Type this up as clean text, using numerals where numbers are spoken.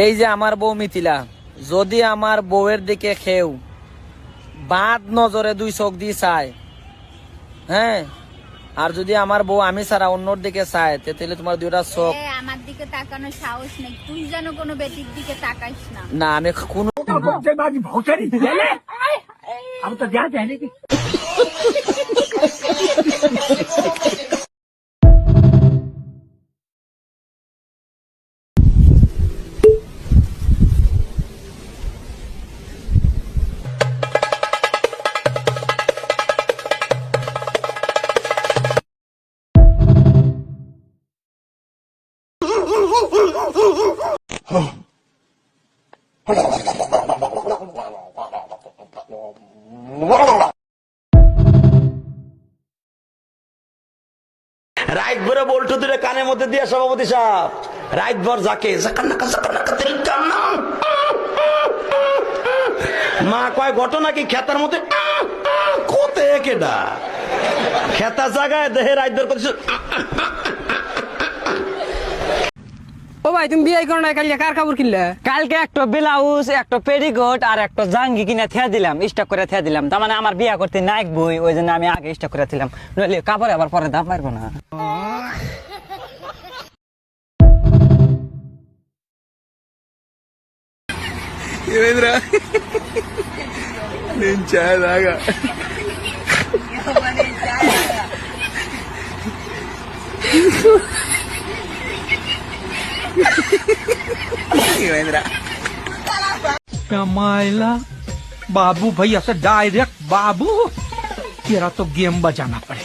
এই যে আমার বউ মিথিলা, যদি আমার বউয়ের দিকে খেউ বাদ নজরে দুই চোখ দিয়ে চায়, হ্যাঁ, আর যদি আমার বউ আমি ছাড়া অন্যর দিকে চায়, তাহলে তোমার দুইটা চোখ আমার দিকে তাকানোর সাহস নেই। তুই যেন কোনো বেটির দিকে তাকাইস না। না, আমি কোনো রাইট ভরে বল্টু দূরে কানের মধ্যে দিয়ে সভাপতি সাহেব রাইট ভর যাকে মা কয় ঘটনা কি খেতার মধ্যে কোতে কেডা খেতা জায়গায় দেহে রাইট ভর করছে। ও ভাই তুমি বিয়ে করো না, কালকে কার কাপড় কিনলে? কালকে একটা ব্লাউজ, একটা পেটিকোট আর একটা জাঙ্গি কিনে থিয়া দিলাম, স্টক করে থিয়া দিলাম। তার মানে আমার বিয়া করতে নাইক বই, ওই জন্য আমি আগে স্টক করে দিলাম, নইলে কাপড় আবার পরে দাম পারবো না। मायला बाबू भाई ऐसा डायरेक्ट बाबू तेरा तो गेम बजाना पड़ेगा।